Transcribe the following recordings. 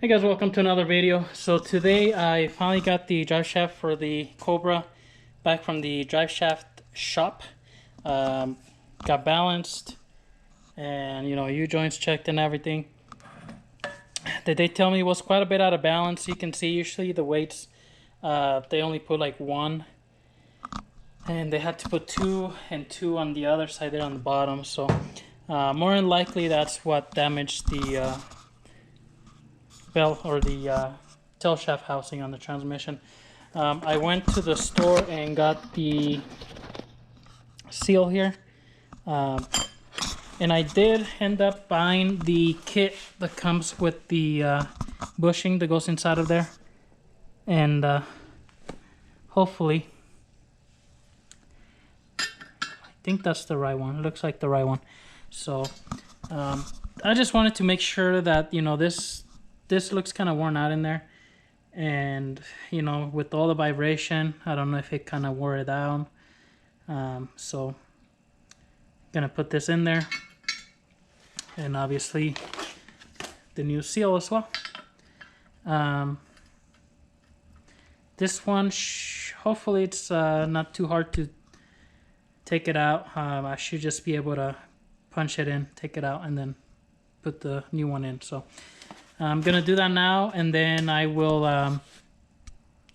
Hey guys, welcome to another video. So today I finally got the drive shaft for the Cobra back from the drive shaft shop. Got balanced and U-joints checked and everything. They tell me was quite a bit out of balance. You can see usually the weights, they only put like one, and they had to put two and two on the other side there on the bottom. So more than likely that's what damaged the belt or the tail shaft housing on the transmission. I went to the store and got the seal here, and I did end up buying the kit that comes with the bushing that goes inside of there, and hopefully I think that's the right one. It looks like the right one. So I just wanted to make sure that this looks kind of worn out in there, and with all the vibration, I don't know if it kind of wore it down. So I'm gonna put this in there, and obviously the new seal as well. This one hopefully it's not too hard to take it out. I should just be able to punch it in, take it out, and then put the new one in. So I'm gonna do that now, and then I will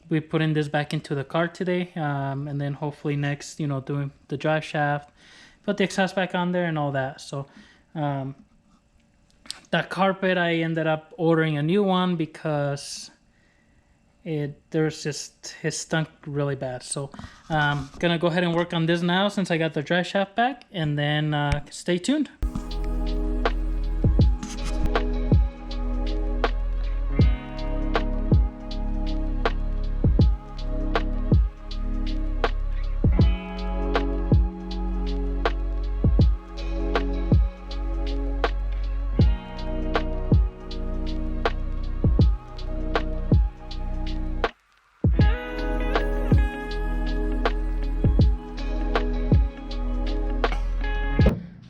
be putting this back into the car today, and then hopefully next, doing the drive shaft, put the exhaust back on there and all that. So that carpet, I ended up ordering a new one because it stunk really bad. So I'm gonna go ahead and work on this now since I got the drive shaft back, and then stay tuned.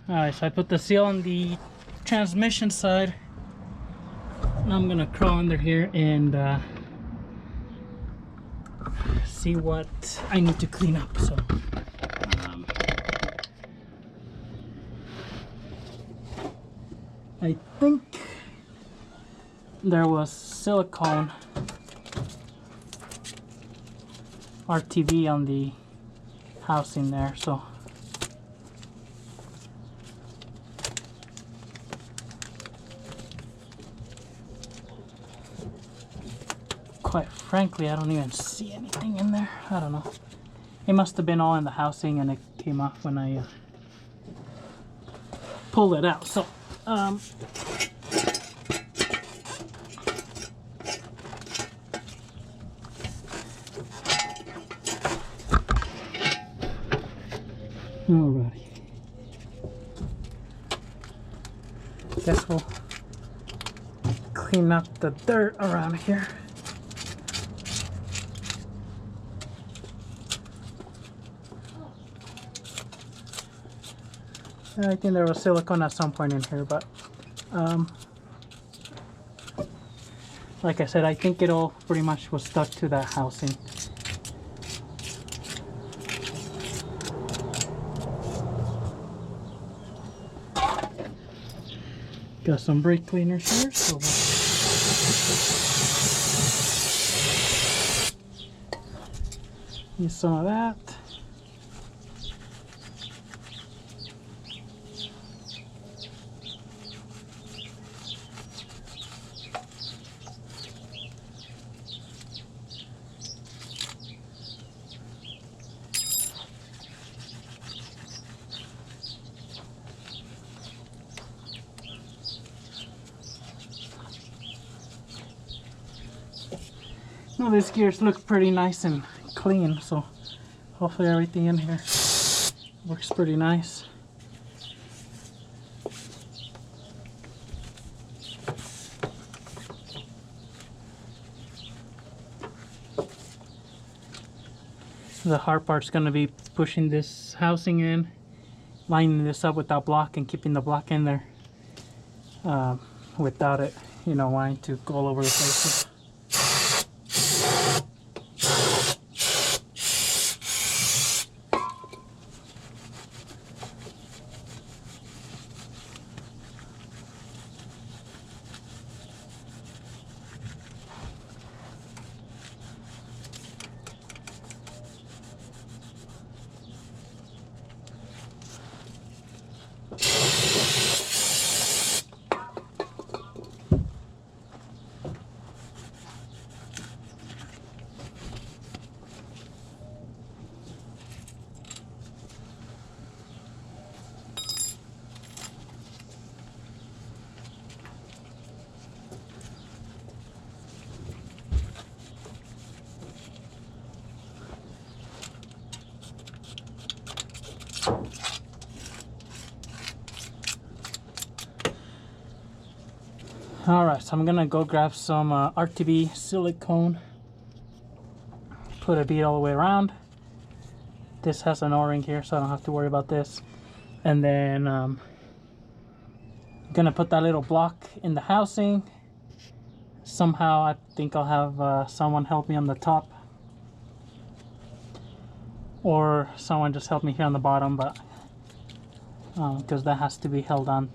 Alright, so I put the seal on the transmission side. Now I'm gonna crawl under here and see what I need to clean up. So I think there was silicone RTV on the housing there, so quite frankly, I don't even see anything in there. I don't know. It must have been all in the housing and it came off when I pulled it out. So, alrighty. Guess we'll clean up the dirt around here. I think there was silicone at some point in here, but like I said, I think it all pretty much was stuck to that housing. Got some brake cleaners here, so use some of that. Now these gears look pretty nice and clean, so hopefully everything in here works pretty nice. The hard part's going to be pushing this housing in, lining this up with that block and keeping the block in there without it you know, wanting to go all over the place. Alright, so I'm gonna go grab some RTB silicone, put a bead all the way around. This has an O-ring here, so I don't have to worry about this. And then I'm gonna put that little block in the housing. Somehow I think I'll have someone help me on the top, or someone just help me here on the bottom, but because that has to be held on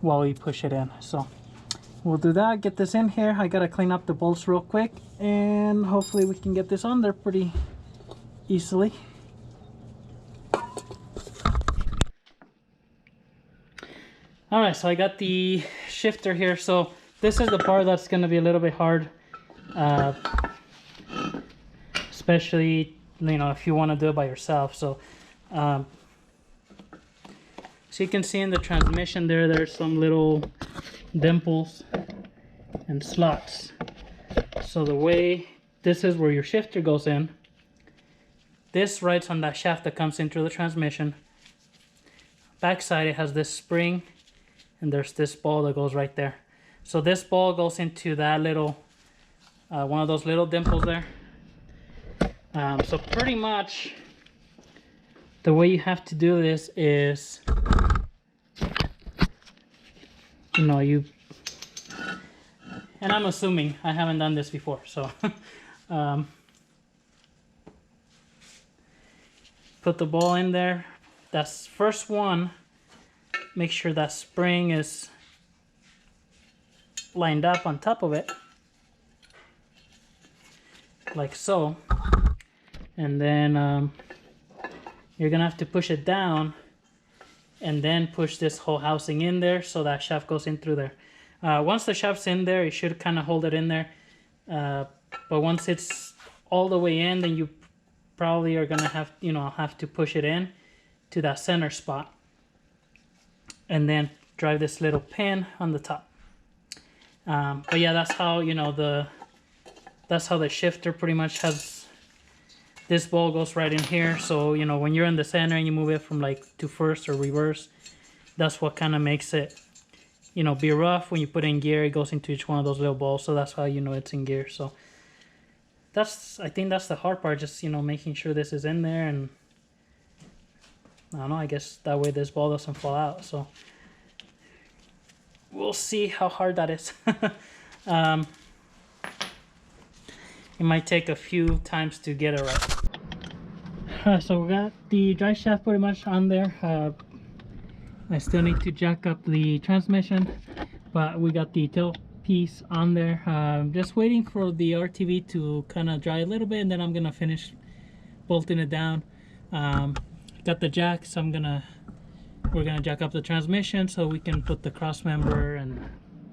while we push it in. So we'll do that, get this in here. I gotta clean up the bolts real quick, and hopefully we can get this on there pretty easily. Alright, so I got the shifter here. So this is the part that's gonna be a little bit hard, especially, you know, if you want to do it by yourself. So so you can see in the transmission there's some little dimples and slots. So the way, this is where your shifter goes in. This rides on that shaft that comes into the transmission. Backside it has this spring, and there's this ball that goes right there. So this ball goes into that little, one of those little dimples there. So pretty much the way you have to do this is, you know, and I'm assuming I haven't done this before, so put the ball in there. That's first one. Make sure that spring is lined up on top of it, like so. And then you're gonna have to push it down and then push this whole housing in there so that shaft goes in through there. Once the shaft's in there, you should kind of hold it in there. But once it's all the way in, then you probably are gonna have to push it in to that center spot, and then drive this little pin on the top. But yeah, that's how, you know, that's how the shifter pretty much has. This ball goes right in here, so, you know, when you're in the center and you move it from like to first or reverse, that's what kind of makes it, you know, be rough. When you put it in gear, it goes into each one of those little balls, so that's how you know it's in gear. So I think that's the hard part, just, you know, making sure this is in there, and I don't know, I guess that way this ball doesn't fall out. So we'll see how hard that is. It might take a few times to get it right. So we got the drive shaft pretty much on there. I still need to jack up the transmission, but we got the tail piece on there. Just waiting for the RTV to kind of dry a little bit, and then I'm gonna finish bolting it down. Got the jack, so we're gonna jack up the transmission so we can put the cross member and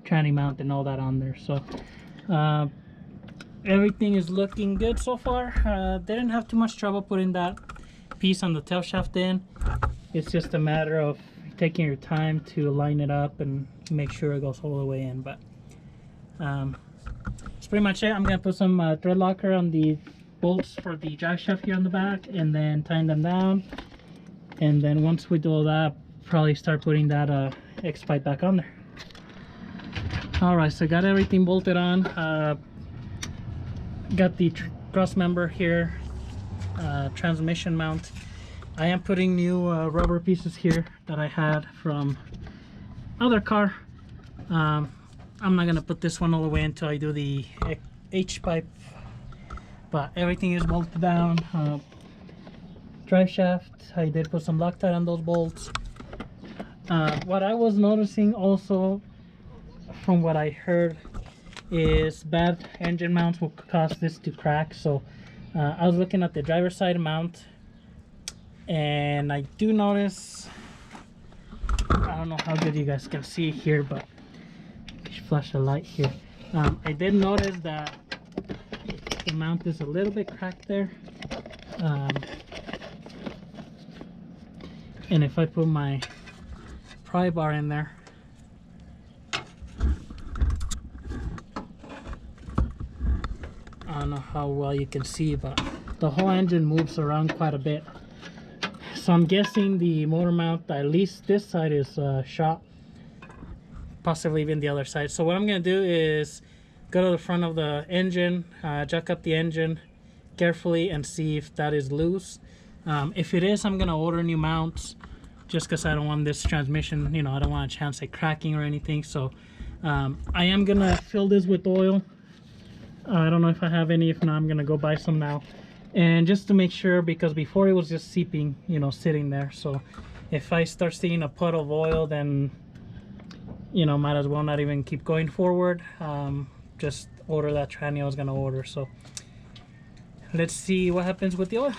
tranny mount and all that on there. So everything is looking good so far. Didn't have too much trouble putting that piece on the tail shaft in. It's just a matter of taking your time to line it up and make sure it goes all the way in. But that's pretty much it. I'm gonna put some thread locker on the bolts for the drive shaft here on the back, and then tighten them down. And then once we do all that, probably start putting that X pipe back on there. Alright, so got everything bolted on. Got the cross member here, transmission mount. I am putting new rubber pieces here that I had from other car. I'm not gonna put this one all the way until I do the H pipe, but everything is bolted down. Drive shaft, I did put some Loctite on those bolts. What I was noticing also, from what I heard, is bad engine mounts will cause this to crack. So I was looking at the driver's side mount, and I do notice, I don't know how good you guys can see here, but flash a light here. I did notice that the mount is a little bit cracked there, and if I put my pry bar in there, I don't know how well you can see, but the whole engine moves around quite a bit. So I'm guessing the motor mount, at least this side, is shot, possibly even the other side. So what I'm gonna do is go to the front of the engine, jack up the engine carefully and see if that is loose. If it is, I'm gonna order new mounts, just because I don't want this transmission, you know, I don't want a chance at cracking or anything. So I am gonna fill this with oil. I don't know if I have any. If not, I'm gonna go buy some now, and just to make sure, because before it was just seeping, you know, sitting there. So if I start seeing a puddle of oil, then, you know, might as well not even keep going forward. Just order that tranny I was gonna order. So let's see what happens with the oil.